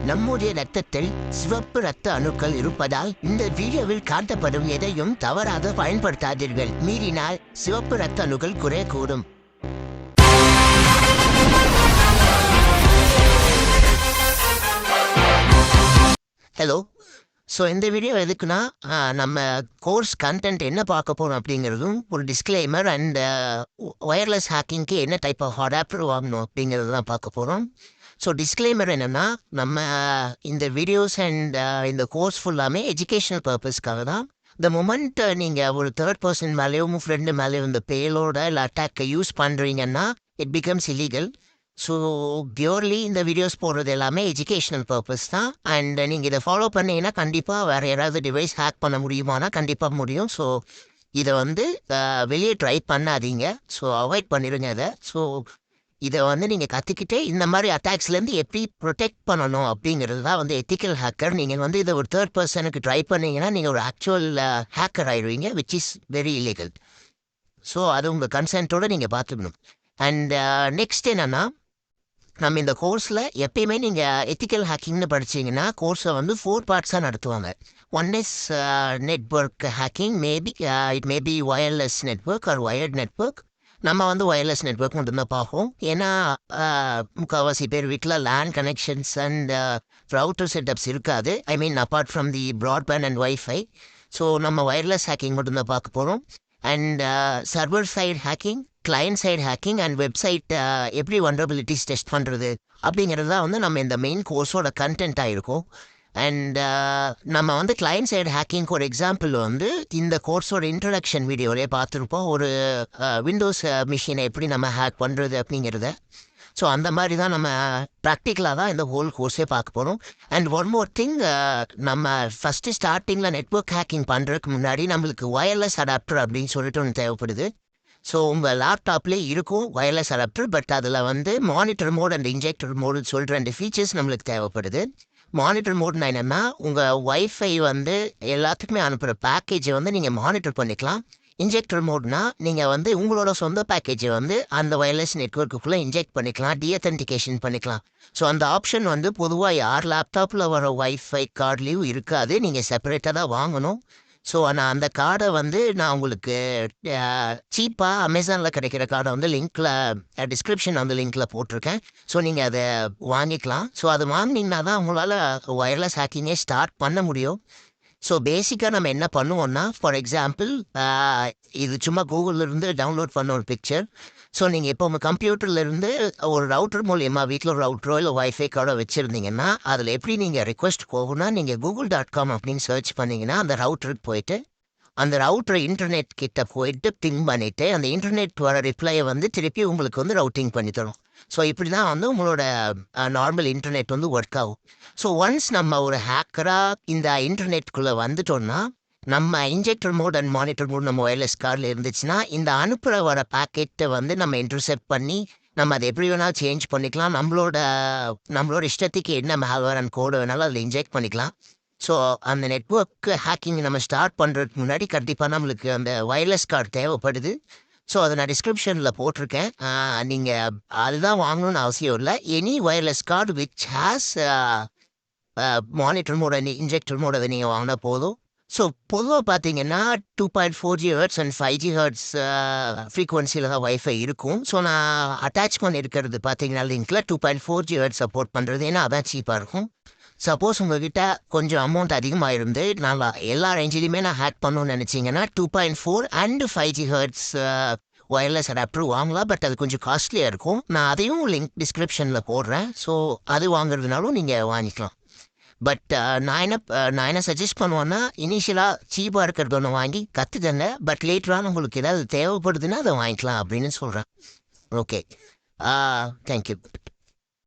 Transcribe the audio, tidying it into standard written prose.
நம்முடைய இரத்தத்தில் சிவப்பு இரத்த அணுக்கள் இருப்பதால் இந்த வீடியோவில் காட்டப்படும் எதையும் தவறாக பயன்படுத்தாதீர்கள். மீறினால் சிவப்பு இரத்த அணுக்கள் குறையக்கூடும். ஹலோ. ஸோ இந்த வீடியோ எதுக்குன்னா, நம்ம கோர்ஸ் கண்டென்ட் என்ன பார்க்க போகிறோம் அப்படிங்கிறதும் ஒரு டிஸ்க்ளைமர் அண்ட் ஒயர்லெஸ் ஹேக்கிங்க்கு என்ன டைப் ஆஃப் அடாப்டர் வாங்கணும் அப்படிங்கிறது தான் பார்க்க போகிறோம். ஸோ டிஸ்க்ளைமர் என்னென்னா, நம்ம இந்த வீடியோஸ் அண்ட் இந்த கோர்ஸ் ஃபுல்லாமே எஜுகேஷனல் பர்பஸ்க்காக தான். இந்த மொமெண்ட் நீங்கள் ஒரு தேர்ட் பர்சன் மேலேயோ உங்கள் ஃப்ரெண்டு மேலேயோ இந்த பேலோட இல்லை அட்டாக்கை யூஸ் பண்ணுறீங்கன்னா it becomes illegal. So purely இந்த வீடியோஸ் போடுறது எல்லாமே எஜுகேஷ்னல் பர்பஸ் தான். அண்ட் நீங்கள் இதை ஃபாலோ பண்ணீங்கன்னா கண்டிப்பாக வேறு யாராவது டிவைஸ் ஹேக் பண்ண முடியுமானா கண்டிப்பாக முடியும். ஸோ இதை வெளியே ட்ரை பண்ணாதீங்க. ஸோ அவாய்ட் பண்ணிடுங்க அதை. ஸோ இதை நீங்கள் கற்றுக்கிட்டே இந்த மாதிரி அட்டாக்ஸ்லேருந்து எப்படி ப்ரொடெக்ட் பண்ணணும் அப்படிங்கிறது தான் எத்திக்கல் ஹேக்கர். நீங்கள் இதை ஒரு தேர்ட் பர்சனுக்கு ட்ரை பண்ணீங்கன்னா நீங்கள் ஒரு ஆக்சுவல் ஹேக்கர் ஆயிடுவீங்க, which is very illegal. So அது உங்கள் கன்சென்ட்டோடு நீங்கள் பார்த்துக்கணும். அண்ட் நெக்ஸ்ட் என்னென்னா, நம்ம இந்த கோர்ஸில் எப்பயுமே நீங்கள் எத்திக்கல் ஹேக்கிங்னு படிச்சிங்கன்னா கோர்ஸை 4 பார்ட்ஸாக நடத்துவாங்க. One is network hacking. It maybe wireless network or wired network. நம்ம ஒயர்லெஸ் நெட்வொர்க் மட்டும்தான் பார்ப்போம். ஏன்னா முக்கால்வாசி பேர் வீட்டில் land connections and router setups இருக்காது. I mean apart from the broadband and wifi. So நம்ம ஒயர்லெஸ் ஹேக்கிங் மட்டும்தான் பார்க்க போகிறோம். And server side hacking, client side hacking and website எப்படி வல்னரபிலிட்டிஸ் டெஸ்ட் பண்ணுறது அப்படிங்கிறது தான் நம்ம இந்த மெயின் கோர்ஸோட கண்டென்ட்டாக இருக்கும். அண்ட் நம்ம கிளையண்ட் சைடு ஹேக்கிங்க்கு ஒரு எக்ஸாம்பிள் இந்த கோர்ஸோட இன்ட்ரடக்ஷன் வீடியோலே பார்த்துருப்போம். ஒரு விண்டோஸ் மிஷினை எப்படி நம்ம ஹேக் பண்ணுறது அப்படிங்கிறத. ஸோ அந்த மாதிரி தான் நம்ம ப்ராக்டிக்கலாக தான் இந்த ஹோல் கோர்ஸே பார்க்க போகிறோம். அண்ட் ஒன் மோர் திங், நம்ம ஃபஸ்ட்டு ஸ்டார்டிங்கில் நெட்வொர்க் ஹேக்கிங் பண்ணுறதுக்கு முன்னாடி நம்மளுக்கு ஒயர்லெஸ் அடாப்டர் அப்படின்னு சொல்லிட்டு ஒன்று தேவைப்படுது. ஸோ உங்கள் லேப்டாப்லேயே இருக்கும் ஒயர்லெஸ் அடாப்டர். பட் அதில் மானிட்டர் மோட் அண்ட் இன்ஜெக்டர் மோடுன்னு சொல்லிட்டு 2 ஃபீச்சர்ஸ் நம்மளுக்கு தேவைப்படுது. மானிட்டர் மோட்னா என்னென்னா, உங்கள் ஒய்ஃபை எல்லாத்துக்குமே அனுப்புகிற பேக்கேஜை நீங்கள் மானிட்டர் பண்ணிக்கலாம். இன்ஜெக்டர் மோட்னா நீங்கள் உங்களோட சொந்த பேக்கேஜை அந்த ஒயர்லெஸ் நெட்வொர்க்குள்ளே இன்ஜெக்ட் பண்ணிக்கலாம், டீஅத்தன்டிகேஷன் பண்ணிக்கலாம். ஸோ அந்த ஆப்ஷன் பொதுவாக யார் லேப்டாப்பில் வர ஒய்ஃபை கார்ட்லேயும் இருக்காது. நீங்கள் செப்பரேட்டாக தான் வாங்கணும். ஸோ நான் அந்த கார்டை நான் உங்களுக்கு சீப்பாக அமேசானில் கிடைக்கிற கார்டை லிங்க்கில் டிஸ்கிரிப்ஷன் லிங்க்கில் போட்டிருக்கேன். ஸோ நீங்கள் அதை வாங்கிக்கலாம். ஸோ அது வாங்கினீங்கன்னா தான் உங்களால் ஒயர்லெஸ் ஹேக்கிங்கே ஸ்டார்ட் பண்ண முடியும். ஸோ பேசிக்காக நம்ம என்ன பண்ணுவோம்னா, ஃபார் எக்ஸாம்பிள் இது சும்மா கூகுளிலேருந்து டவுன்லோட் பண்ண ஒரு பிக்சர். ஸோ நீங்கள் இப்போ உங்கள் கம்ப்யூட்டர்லேருந்து ஒரு ரவுட்டர் மூலியமாக வீட்டில் ஒரு ரவுட்டரோ இல்லை ஒய்ஃபை கார்டோ வச்சுருந்தீங்கன்னா அதில் எப்படி நீங்கள் ரிக்வெஸ்ட் போகணும்னா, நீங்கள் google.com அப்படின்னு சர்ச் பண்ணிங்கன்னா அந்த ரவுட்டருக்கு போயிட்டு அந்த ரவுட்டரை இன்டர்நெட் கிட்ட போயிட்டு பிங் பண்ணிவிட்டு அந்த இன்டர்நெட் வர ரிப்ளையை திருப்பி உங்களுக்கு ரவுட்டிங் பண்ணி தரும். ஸோ இப்படி தான் உங்களோட நார்மல் இன்டர்நெட் ஒர்க் ஆகும். ஸோ ஒன்ஸ் நம்ம ஒரு ஹேக்கராக இந்த இன்டர்நெட்குள்ளே வந்துட்டோம்னா, நம்ம injector mode and monitor mode நம்ம ஒயர்லெஸ் கார்டில் இருந்துச்சுன்னா இந்த அனுப்புகிற வர பேக்கெட்டை நம்ம இன்டர்செப்ட் பண்ணி நம்ம அதை எப்படி வேணாலும் சேஞ்ச் பண்ணிக்கலாம். நம்மளோட இஷ்டத்துக்கு என்ன மேல்வேர் அண்ட் கோடு வேணாலும் அதில் இன்ஜெக்ட் பண்ணிக்கலாம். ஸோ அந்த நெட்வொர்க் ஹேக்கிங் நம்ம ஸ்டார்ட் பண்ணுறதுக்கு முன்னாடி கண்டிப்பாக நம்மளுக்கு அந்த ஒயர்லெஸ் கார்டு தேவைப்படுது. ஸோ அதை நான் டிஸ்கிரிப்ஷனில் போட்டிருக்கேன். நீங்கள் அதுதான் வாங்கணும்னு அவசியம் இல்லை. Any wireless card which has monitor mode and injector mode அதை நீங்கள் வாங்கினா போதும். ஸோ பொதுவாக பார்த்தீங்கன்னா 2.4 GHz அண்ட் 5 GHz ஃப்ரீக்வன்சியில் தான் வைஃபை இருக்கும். ஸோ நான் அட்டாச் பண்ணியிருக்கிறது பார்த்தீங்கன்னா லிங்க்கில் 2.4 GHz சப்போர்ட் பண்ணுறது. ஏன்னா அதான் சீப்பாக இருக்கும். சப்போஸ் உங்கள்கிட்ட கொஞ்சம் அமௌண்ட் அதிகமாக இருந்து நான் எல்லா ரேஞ்சிலையுமே நான் ஹேக் பண்ணணும்னு நினச்சிங்கன்னா 2.4 அண்ட் 5 GHz ஒயர்லெஸ் அடாப்டர் வாங்கலாம். பட் அது கொஞ்சம் காஸ்ட்லியாக இருக்கும். நான் அதையும் லிங்க் டிஸ்கிரிப்ஷனில் போடுறேன். ஸோ அது வாங்குறதுனாலும் நீங்கள் வாங்கிக்கலாம். பட் நான் என்ன சஜஸ்ட் பண்ணுவேன்னா, இனிஷியலாக சீப்பாக இருக்கிறது ஒன்று வாங்கி கற்றுக்கங்க. பட் லேட்டரான உங்களுக்கு ஏதாவது தேவைப்படுதுன்னா அதை வாங்கிக்கலாம் அப்படின்னு சொல்கிறேன். Okay, thank you.